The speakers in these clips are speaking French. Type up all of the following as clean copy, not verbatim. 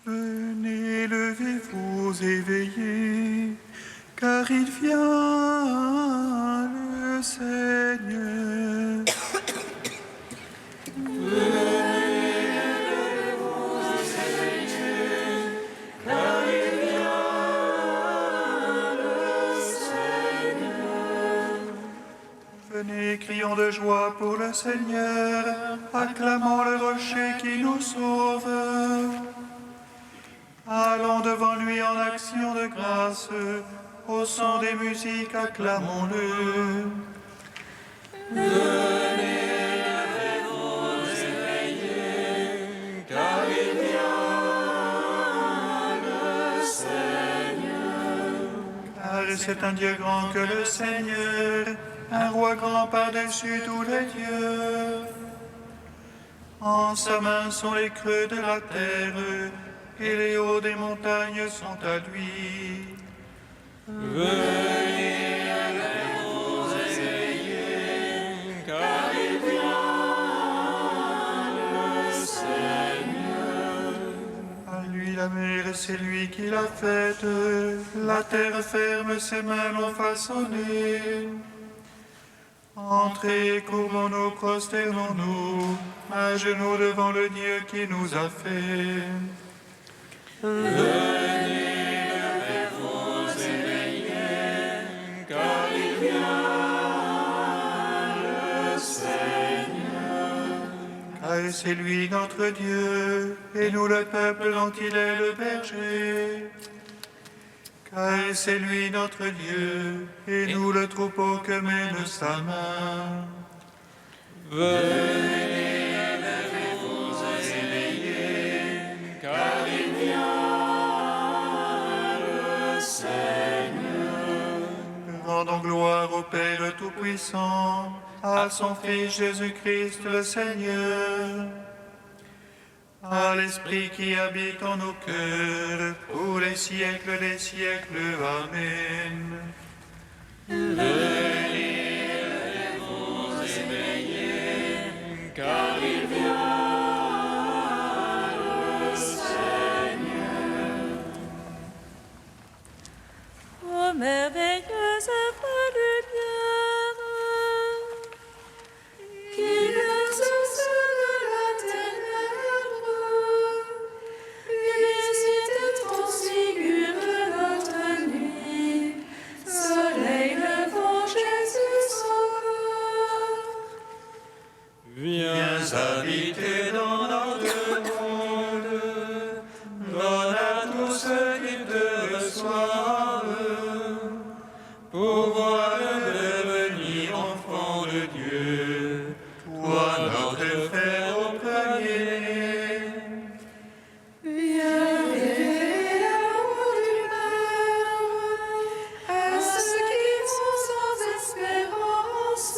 Venez, levez-vous et veillez, car il vient le Seigneur. Venez, crions de joie pour le Seigneur, acclamons le rocher qui nous sauve. Allons devant lui en action de grâce, au son des musiques, acclamons-le. C'est un Dieu grand que le Seigneur, un roi grand par-dessus tous les dieux. En sa main sont les creux de la terre, et les hauts des montagnes sont à lui. Venez, levez-vous et veillez, car il vient le Seigneur. À lui la mer, c'est lui qui l'a faite, la terre ferme, ses mains l'ont façonnée. Entrez, courbons-nous, prosternons-nous, à genoux devant le Dieu qui nous a fait. Venez, levez-vous et veillez, car il vient le Seigneur. Car c'est lui notre Dieu, et nous le peuple dont il est le berger. Car c'est lui notre Dieu, et nous le troupeau que mène sa main. Venez, levez-vous et veillez, car il vient le Seigneur. Rendons gloire au Père Tout-Puissant, à son Fils Jésus-Christ le Seigneur, à l'Esprit qui habite en nos cœurs, pour les siècles des siècles. Amen. Venez, levez-vous et veillez, car il vient le Seigneur. Ô merveilleuse œuvre lumière, qui nous source de la ténèbre, visite et transfigure notre nuit, soleil levant Jésus sauveur. Viens habiter dans notre monde, donne à tous ceux qui te reçoivent, pouvoir devenir enfant de Dieu, toi notre Frère au premier. Viens révéler l'amour du Père à ceux qui sont sans espérance.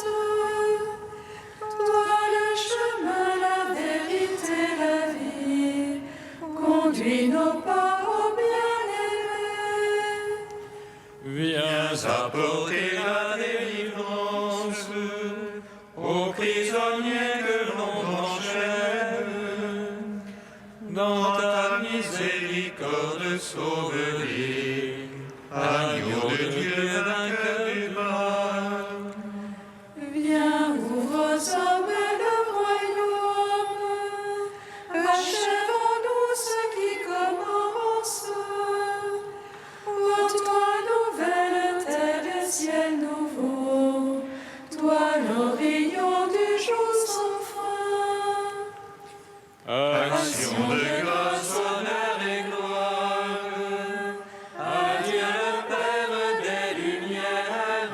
Toi le chemin, la vérité, la vie, conduis nos pas au bien-aimé. Viens apporter la délivrance aux prisonniers que l'on enchaîne. Dans ta miséricorde, sauve-les, agneau de Dieu, vainqueur du mal. Viens, ouvre aux hommes le royaume, achève-en-nous ce qui commence. Ô toi, nouvelle terre et ciel nouveau, toi l'embryon du jour sans fin. Action de grâce, honneur et gloire à Dieu le Père des Lumières,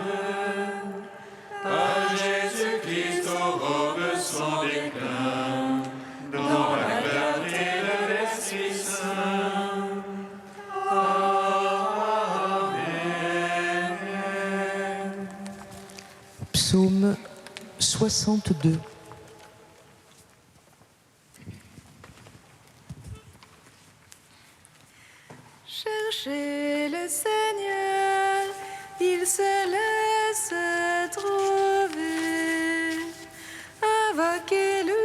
à Jésus-Christ aux robes sans déclin, dans la clarté de l'Esprit Saint. Amen. Psaume 62. Cherchez le Seigneur, il se laisse trouver. Invoquez-le,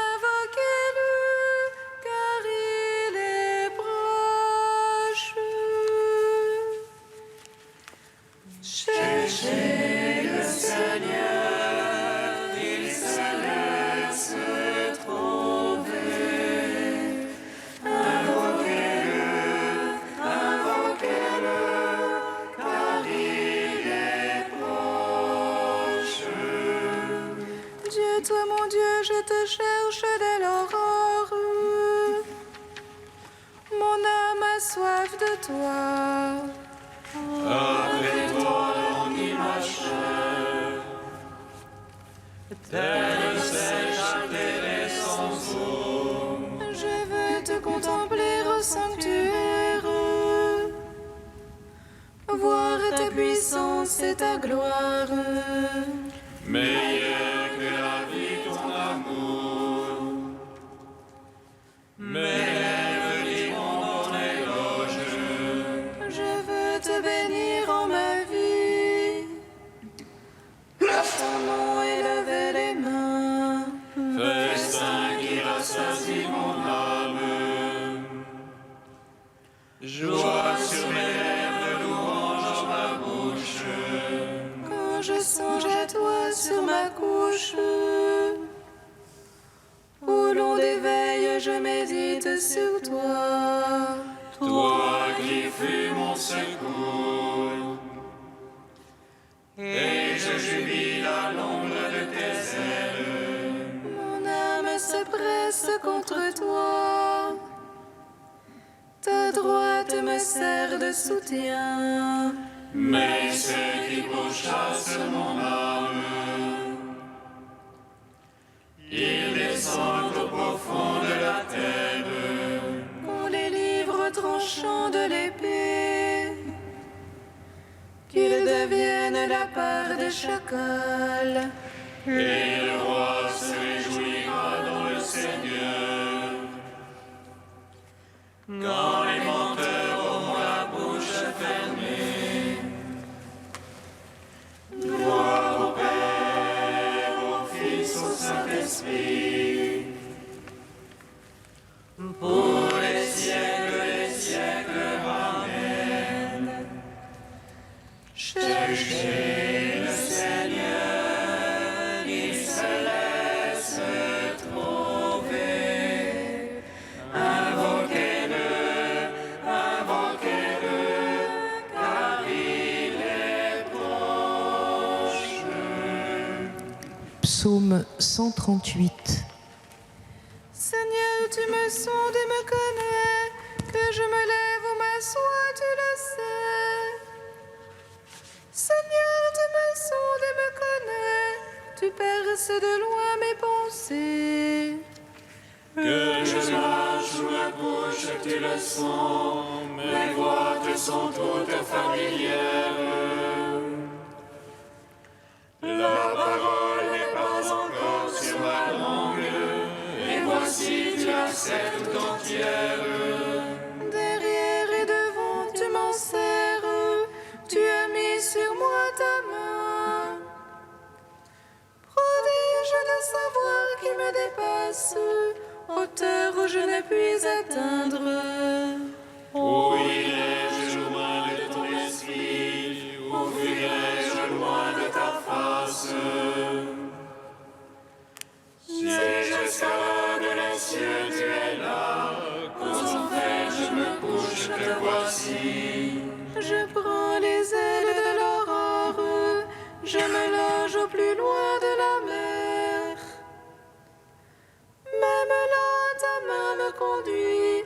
invoquez-le, car il est toi, mon Dieu, je te cherche dès l'aurore. Mon âme a soif de toi. Après toi, on y marche. Terre sèche, atterrée sans eau. Je veux te contempler au sanctuaire, voir ta puissance et ta gloire. Meilleur que la vie, ton amour. Mes rêves diront ton éloge. Je veux te bénir en ma vie. À ton nom élever les mains. Festin qui rassasie mon âme. Joie sur mes lèvres, de louange dans ma bouche. Quand je songe à toi sur ma couche, au long des veilles, je médite sur toi. Toi qui fus mon secours. Et je jubile à l'ombre de tes ailes. Mon âme se presse contre toi. Ta droite me sert de soutien. Mais ceux qui pourchassent mon âme, ils descendent au profond de la terre. On les livre au tranchant de l'épée, qu'ils deviennent la part des chacals. Et le roi se réjouira dans le Seigneur. Quand les menteurs auront la bouche fermée. Gloire au Père, au Fils, au Saint-Esprit, pour les siècles, Amen. Cherchez le Seigneur, il se laisse trouver. Invoquez-le, car il est proche. Psaume 138. Seigneur, tu me sondes et me connais, que je me lève ou m'assois, tu le sais. Seigneur, tu me sondes et me connais, tu perces de loin mes pensées. Que je marche ou me couche, tu le sens, mes voix te sont toutes familières. La parole n'est pas encore sur ma langue, et voici tu la sais tout entière. Derrière et devant, tu m'en serres, tu as mis sur moi ta main. Prodige de savoir qui me dépasse, hauteur où je ne puis atteindre. Où irai-je loin de ton esprit, où fuirai-je loin de ta face? Si j'escalade les cieux, tu es là, qu'aux enfers je me couche, te voici. Je prends les ailes de l'aurore, je me loge au plus loin de la mer. Même là, ta main me conduit,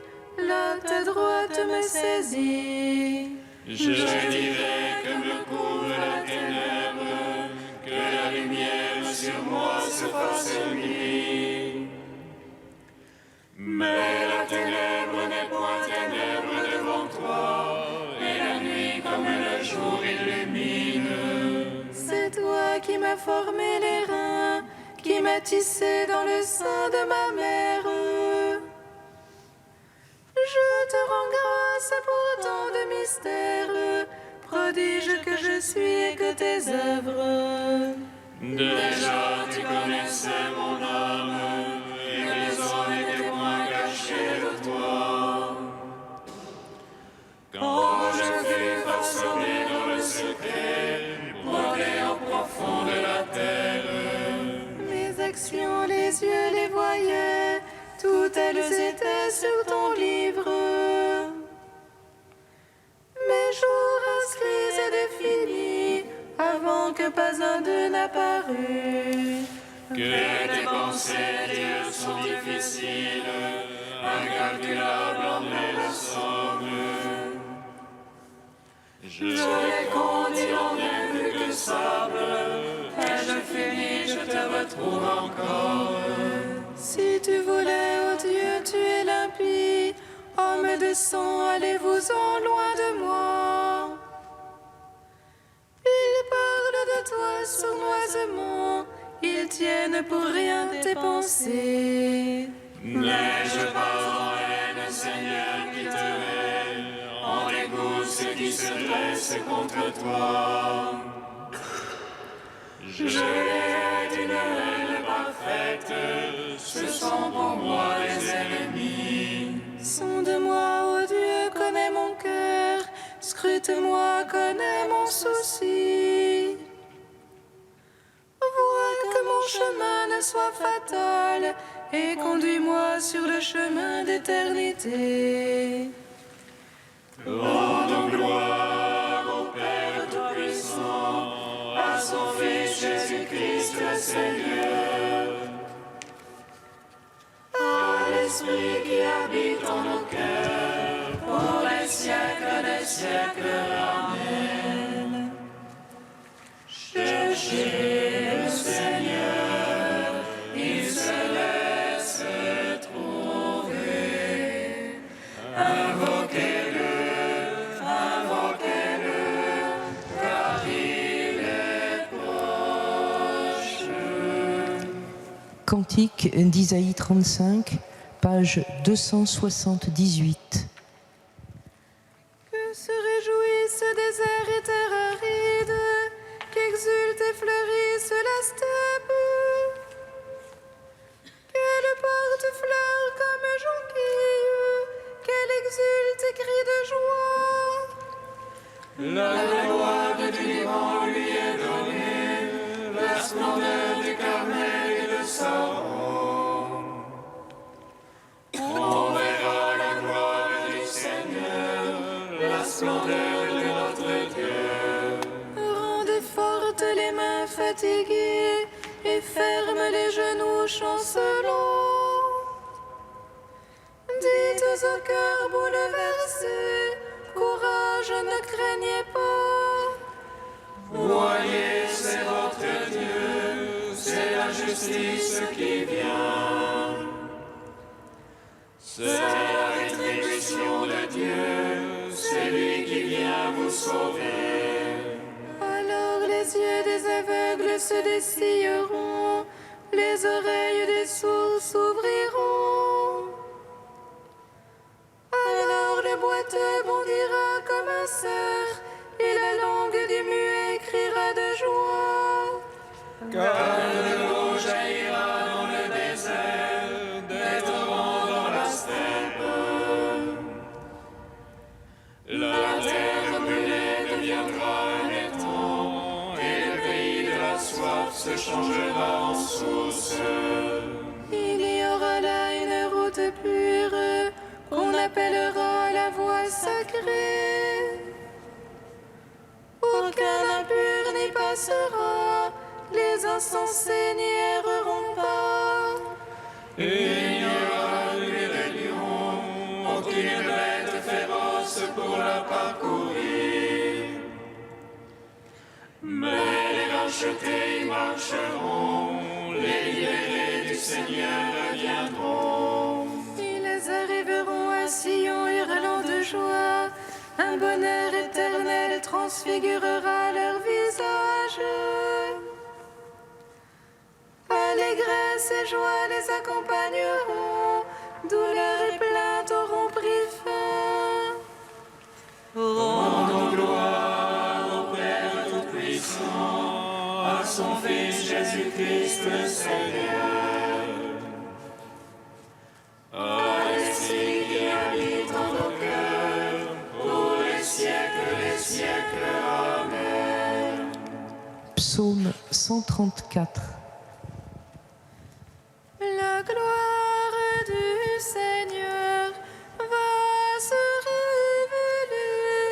là ta droite me saisit. Je dirai que me couvre la ténèbre, que la lumière sur moi se fasse nuit. Mais la ténèbre n'est point ténèbre devant toi, et la nuit comme le jour illumine. C'est toi qui m'as formé les reins, qui m'as tissé dans le sein de ma mère. Je te rends grâce pour tant de mystères, prodige que je suis et que tes œuvres. Déjà tu connaissais mon âme, et mes hommes étaient moins cachés de toi. Quand je fus façonné dans le secret, brodé au profond de la terre, Mes actions, les yeux les voyaient, toutes elles étaient sur ton livre. Mes jours inscrits et définis, avant que pas un d'eux n'apparût. que ces dieux sont difficiles, incalculables en belle somme. Je les compte, il en est plus que sable, et je finis, je te retrouve encore. Si tu voulais, ô Dieu, tuer l'impie, homme de sang, allez-vous-en loin de moi. Ils parlent de toi sournoisement, ils tiennent pour rien tes pensées. N'ai-je pas en haine, Seigneur, qui te hait, en dégoût ceux qui se dressent contre toi? Je hais d'une haine parfaite, ce sont pour moi les ennemis. Sonde-moi, ô Dieu, connais mon cœur, scrute-moi, connais mon souci. Vois que mon chemin ne soit fatal, et conduis-moi sur le chemin d'éternité. Rendons gloire au Père Tout-Puissant, à son Fils Jésus-Christ le Seigneur, à l'Esprit qui habite en nos cœurs, pour les siècles des siècles. Amen. Cherchez le Seigneur, il se laisse trouver. Invoquez-le, car il est proche. Cantique d'Isaïe 35, page 278. Que se réjouisse ce désert et terre aride, qu'exulte et fleurisse la steppe. Qu'elle porte fleurs comme jonquille, qu'elle exulte et crie de joie. La gloire du Liban lui est donnée, la splendeur du Carmel et le Saron. On verra la gloire du Seigneur, la splendeur de notre Dieu. Rendez fortes les mains fatiguées et ferme les genoux chancelants. Dites au cœur bouleversé, courage, ne craignez pas. Voyez, c'est votre Dieu, c'est la justice qui vient. C'est la rétribution de Dieu, c'est lui qui vient vous sauver. Alors les yeux des aveugles se dessilleront, les oreilles des sourds s'ouvriront. Alors le boiteux bondira comme un cerf, et la langue du muet criera de joie. Car de l'eau jaillira dans le désert, des torrents dans la steppe. La terre brûlée deviendra un étang, et le pays de la soif se changera en source. Il y aura là une route pure, qu'on appellera la voie sacrée. Aucun impur n'y passera, les insensés n'y erreront pas. Et il n'y aura ni rébellion, aucune bête féroce pour la parcourir. Mais les rachetés y marcheront, les libérés du Seigneur reviendront. Ils arriveront à Sion hurlant de joie, un bonheur éternel transfigurera leur visage. Allégresse et joie les accompagneront, douleur et plainte auront pris fin. Rendons gloire au Père Tout-Puissant, à son Fils Jésus-Christ le Seigneur, à l'Esprit qui habite en nos cœurs, pour les siècles des siècles. Amen. Psaume 134. La gloire du Seigneur va se révéler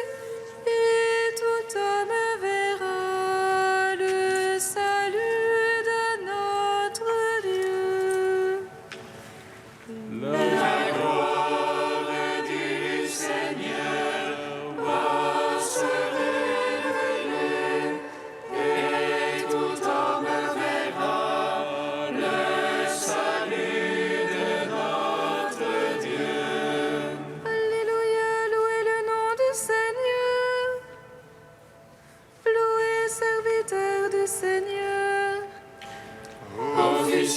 et tout homme verra le salut de notre Dieu.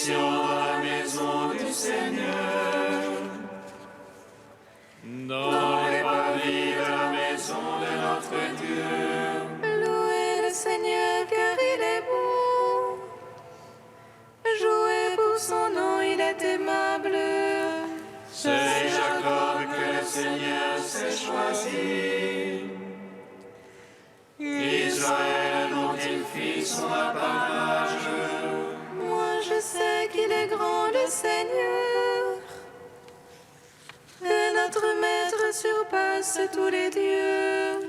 bénédiction dans la maison du Seigneur, dans les parvis de la maison de notre Dieu. Louez le Seigneur car il est bon. Jouez pour son nom, il est aimable. C'est Jacob que le Seigneur s'est choisi, Israël dont il fit son apanage. Moi je sais qu'il est grand le Seigneur, que notre Maître surpasse tous les dieux.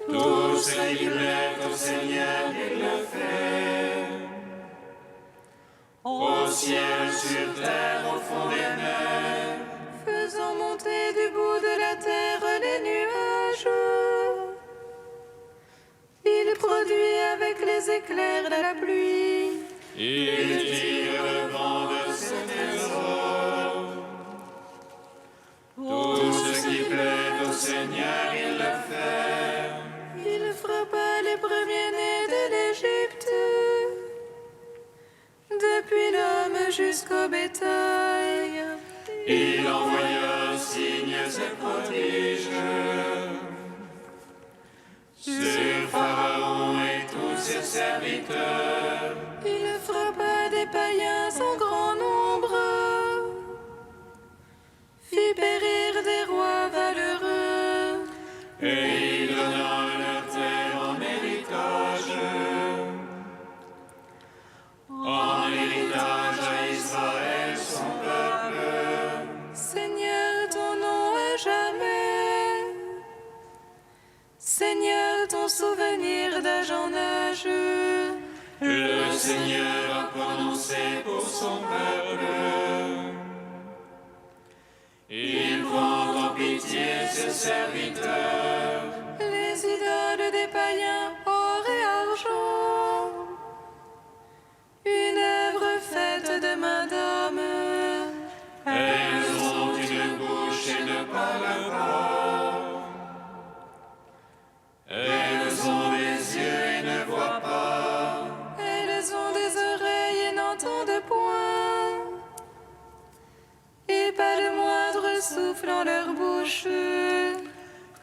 Tout ce qui plaît au Seigneur, il le fait. Au ciel, sur terre, au fond des mers, Faisons monter du bout de la terre les nuages. Il produit avec les éclairs de la pluie. il tire le vent de ses trésors. Tout ce qui plaît au Seigneur, il le fait. Il frappa les premiers-nés de l'Égypte, depuis l'homme jusqu'au bétail. Il envoya signes et prodiges sur Pharaon et tous ses serviteurs. Il frappa des païens en grand nombre, fit périr des rois valeureux. Et il donna leur terre en héritage à Israël son peuple. Seigneur, ton nom à jamais. Seigneur, ton souvenir d'âge en âge. Le Seigneur a prononcé pour son peuple. Il prend en pitié ses serviteurs. Les idoles des païens, or et argent, une œuvre faite de main d'homme. Elles ont une bouche et ne parlent pas. Elles ont des yeux et ne voient pas. Elles ont des oreilles et n'entendent point, et pas le moindre souffle en leur bouche.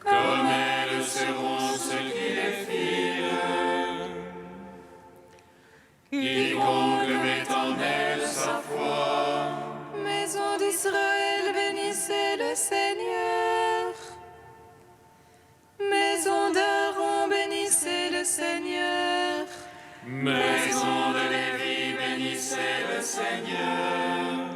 Comme elles seront ceux qui les filent. Quiconque met en elle sa foi. Maison d'Israël, bénissez le Seigneur. Maison d'Aaron, bénissez le Seigneur. Maison de Lévi, bénissez le Seigneur.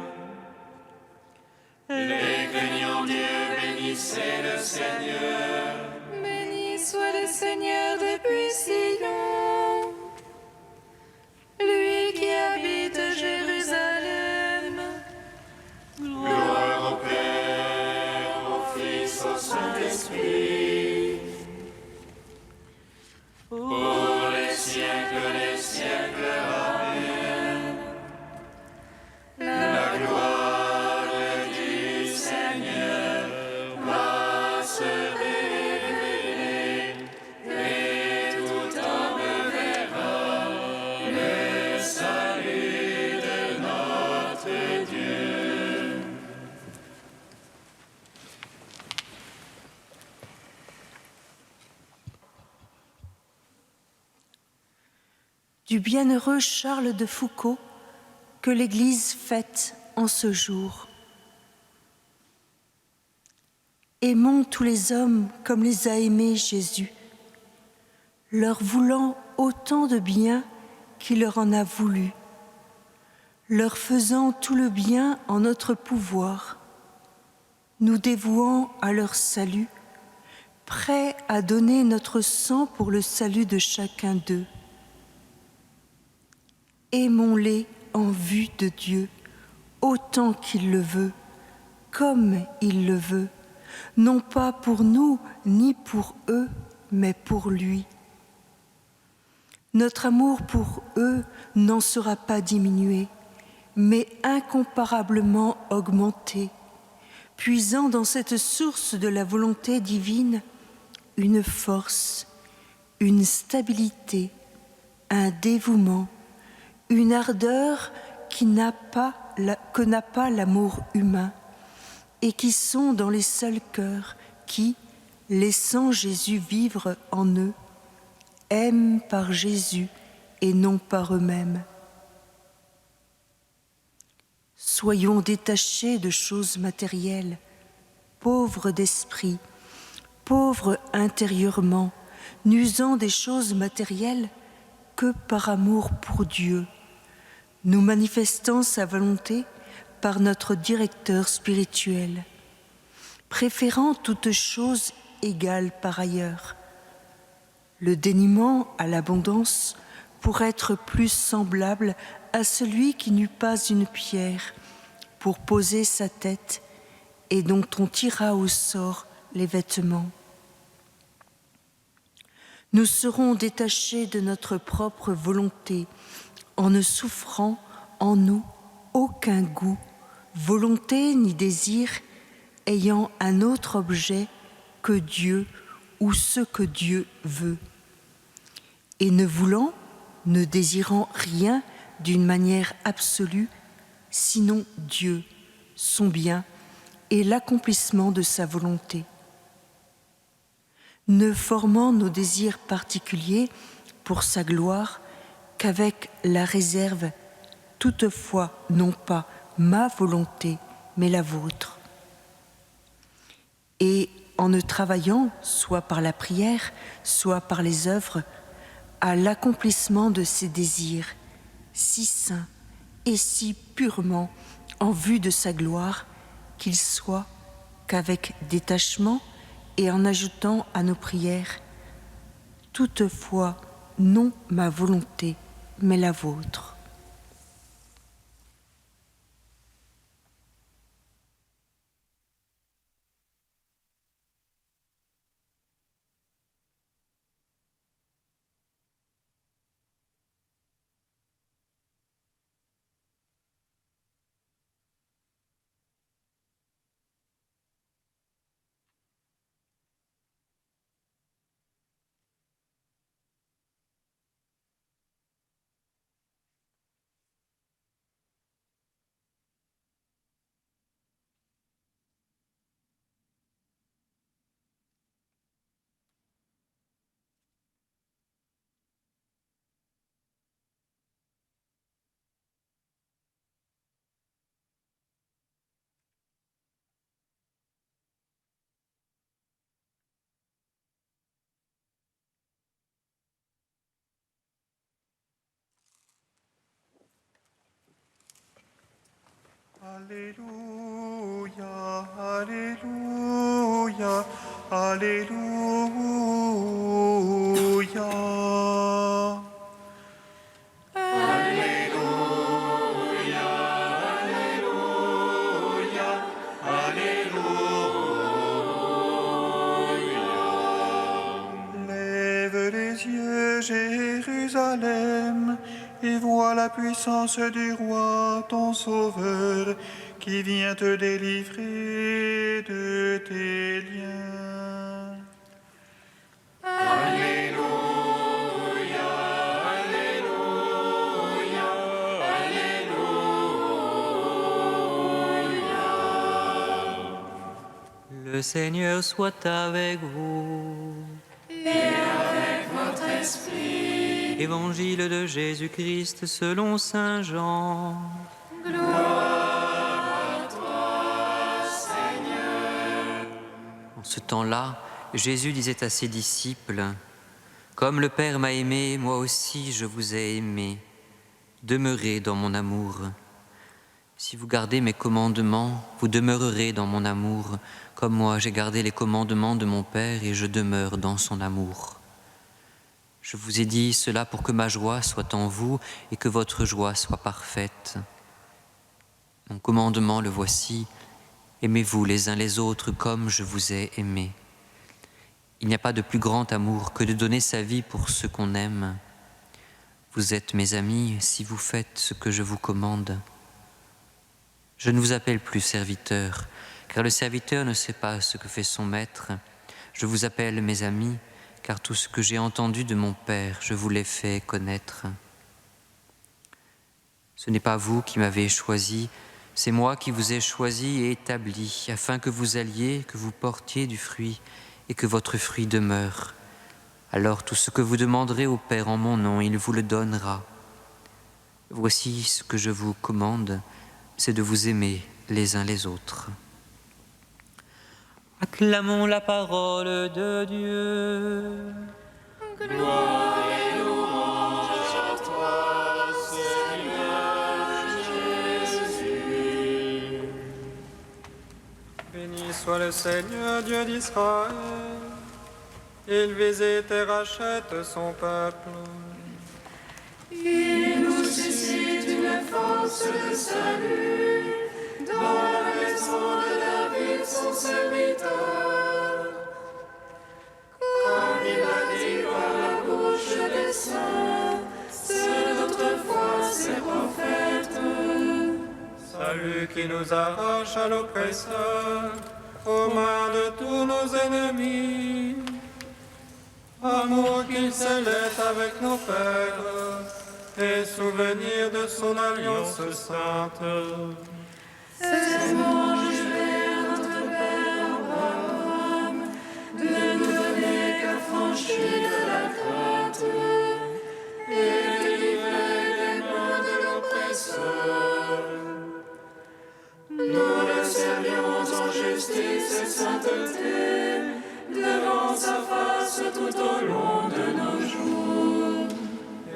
Les craignants Dieu, bénissez le Seigneur. Béni soit le Seigneur depuis Sion, lui qui habite Jérusalem. Gloire au Père, au Fils, au Saint-Esprit, pour les siècles des siècles. Amen. La gloire du Seigneur va se révéler, et tout homme verra le salut de notre Dieu. Du bienheureux Charles de Foucauld que l'Église fête en ce jour. Aimons tous les hommes comme les a aimés Jésus, leur voulant autant de bien qu'il leur en a voulu, leur faisant tout le bien en notre pouvoir, nous dévouant à leur salut, prêts à donner notre sang pour le salut de chacun d'eux. Aimons-les en vue de Dieu, autant qu'il le veut, comme il le veut, non pas pour nous ni pour eux, mais pour lui. Notre amour pour eux n'en sera pas diminué, mais incomparablement augmenté, puisant dans cette source de la volonté divine une force, une stabilité, un dévouement, une ardeur que n'a pas l'amour humain et qui sont dans les seuls cœurs qui, laissant Jésus vivre en eux, aiment par Jésus et non par eux-mêmes. Soyons détachés de choses matérielles, pauvres d'esprit, pauvres intérieurement, n'usant des choses matérielles que par amour pour Dieu, nous manifestant sa volonté par notre directeur spirituel, préférant toute chose égale par ailleurs, le dénuement à l'abondance pour être plus semblable à celui qui n'eut pas une pierre pour poser sa tête et dont on tira au sort les vêtements. Nous serons détachés de notre propre volonté en ne souffrant en nous aucun goût, volonté ni désir ayant un autre objet que Dieu ou ce que Dieu veut. Et ne voulant, ne désirant rien d'une manière absolue, sinon Dieu, son bien et l'accomplissement de sa volonté. Ne formant nos désirs particuliers pour sa gloire qu'avec la réserve, toutefois non pas ma volonté, mais la vôtre. Et en ne travaillant, soit par la prière, soit par les œuvres, à l'accomplissement de ses désirs, si saints et si purement en vue de sa gloire, qu'il soit qu'avec détachement et en ajoutant à nos prières, toutefois non ma volonté, mais la vôtre. Alléluia, Alléluia, Alléluia. Alléluia, Alléluia, Alléluia. Lève les yeux, Jérusalem, et vois la puissance du roi, ton sauveur, qui vient te délivrer de tes liens. Alléluia, Alléluia, Alléluia. Le Seigneur soit avec vous. Et avec votre esprit. Évangile de Jésus-Christ selon saint Jean. Gloire à toi, Seigneur. En ce temps-là, Jésus disait à ses disciples, « Comme le Père m'a aimé, moi aussi je vous ai aimé. Demeurez dans mon amour. Si vous gardez mes commandements, vous demeurerez dans mon amour, comme moi j'ai gardé les commandements de mon Père et je demeure dans son amour. Je vous ai dit cela pour que ma joie soit en vous et que votre joie soit parfaite. Mon commandement, le voici, aimez-vous les uns les autres comme je vous ai aimés. Il n'y a pas de plus grand amour que de donner sa vie pour ceux qu'on aime. Vous êtes mes amis si vous faites ce que je vous commande. Je ne vous appelle plus serviteur, car le serviteur ne sait pas ce que fait son maître. Je vous appelle mes amis, car tout ce que j'ai entendu de mon Père, je vous l'ai fait connaître. Ce n'est pas vous qui m'avez choisi, c'est moi qui vous ai choisi et établi, afin que vous alliez, que vous portiez du fruit et que votre fruit demeure. Alors tout ce que vous demanderez au Père en mon nom, il vous le donnera. Voici ce que je vous commande, c'est de vous aimer les uns les autres. Acclamons la parole de Dieu. Gloire et louange à toi, Seigneur Jésus. Béni soit le Seigneur, Dieu d'Israël. Il visite et rachète son peuple. Il nous suscite une force de salut dans la maison de David, son serviteur. Comme il a dit par la bouche des saints, ceux d'autrefois ses prophètes. Salut qui nous arrache à l'oppresseur, aux mains de tous nos ennemis. Amour qu'il scellait avec nos pères, et souvenir de son alliance sainte. C'est mon juré à notre Père Abraham, de nous donner qu'affranchis de la crainte, et délivrer des mains de l'oppresseur. Nous le servions en justice et sainteté, devant sa face tout au long de nos jours.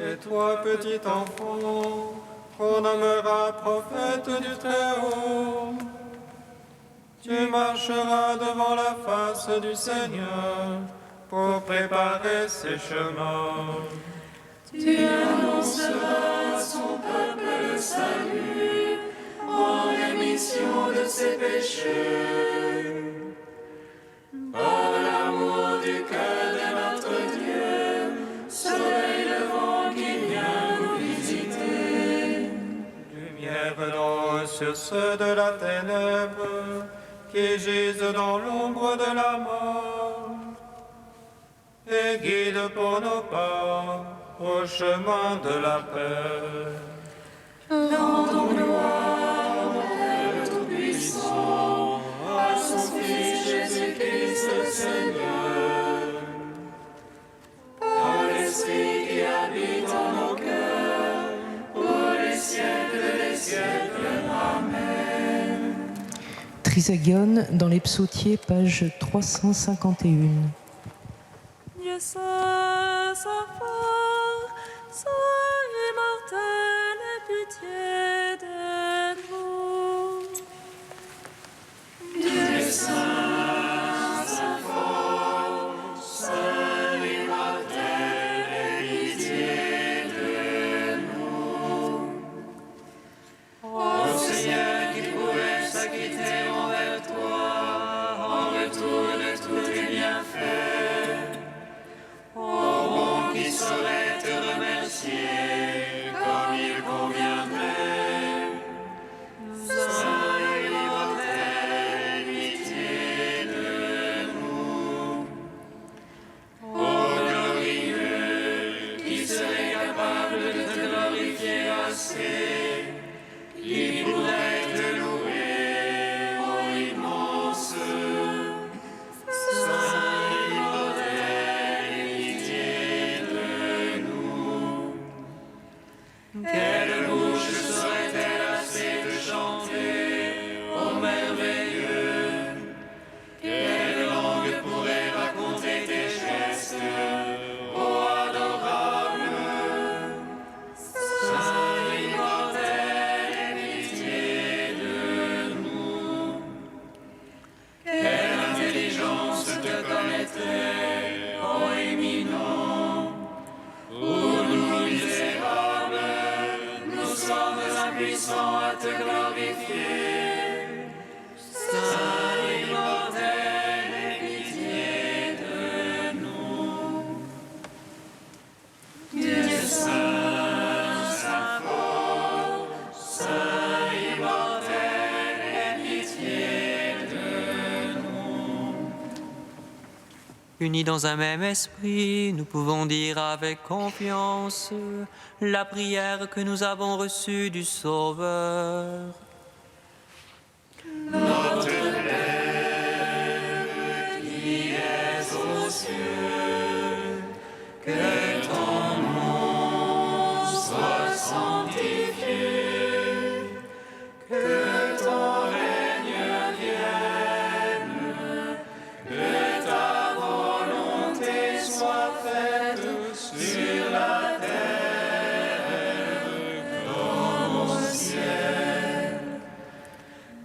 Et toi, petit enfant, qu'on nommera prophète du Très-Haut, tu marcheras devant la face du Seigneur pour préparer ses chemins. Tu annonceras à son peuple le salut, en rémission de ses péchés. Par l'amour du cœur de notre Dieu, soleil levant qui vient nous visiter. Lumière d'eau sur ceux de la ténèbre, qui gisent dans l'ombre de la mort, et guide pour nos pas au chemin de la paix. Rendons gloire au Père Tout-Puissant, à son Fils Jésus-Christ le Seigneur, par l'Esprit qui habite en nos cœurs, pour les siècles des siècles. Amen. Trisagion dans les psautiers, page 351. Dieu saint, sa fort, sois immortel et pitié de nous. Dieu saint, sa force, immortel et pitié de nous. Ô Seigneur, qui pouvait s'acquitter envers toi en retour de tous tes bienfaits, ô bon qui saurait te remercier comme il conviendrait. Saint immortel, pitié de nous. Ô glorieux, qui serait capable de te glorifier assez, qui pourrait te louer, ô immense. Saint immortel, pitié de nous. Quelle bouche serait-elle assez de chanter, ô merveilleux? Quelle langue pourrait raconter tes gestes, ô adorable? Saint immortel, pitié de nous. Quelle intelligence te connaîtrait, ô éminent? Pour nous misérables, nous sommes impuissants à te glorifier. Saint immortel, pitié de nous. Dieu saint, sa force, Saint immortel, pitié de nous. Unis dans un même esprit, nous pouvons dire avec confiance la prière que nous avons reçue du Sauveur. Notre Père qui es aux cieux, que ton nom soit sanctifié, que ton règne vienne, que ta volonté soit faite sur la terre comme au ciel.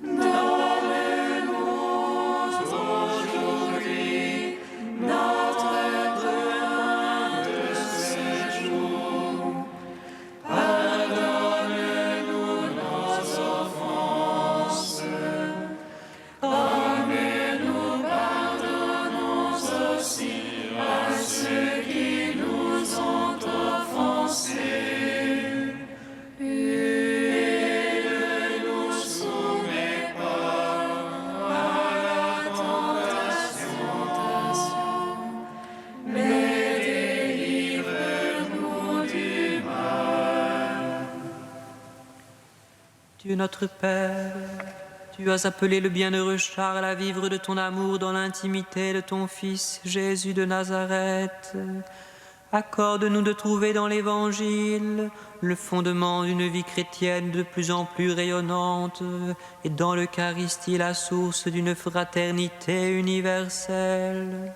Donne-nous aujourd'hui notre pain de ce jour. Pardonne-nous nos offenses, comme nous pardonnons aussi à ceux qui nous ont offensés. Et ne nous soumets pas à la tentation, mais délivre-nous du mal. Dieu notre Père, tu as appelé le bienheureux Charles à vivre de ton amour dans l'intimité de ton Fils Jésus de Nazareth. Accorde-nous de trouver dans l'Évangile le fondement d'une vie chrétienne de plus en plus rayonnante et dans l'Eucharistie la source d'une fraternité universelle.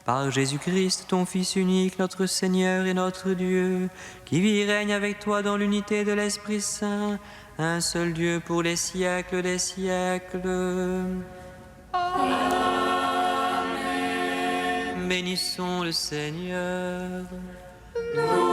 Par Jésus-Christ, ton Fils unique, notre Seigneur et notre Dieu, qui vit et règne avec toi dans l'unité de l'Esprit Saint, un seul Dieu pour les siècles des siècles. Amen. Bénissons le Seigneur. Nous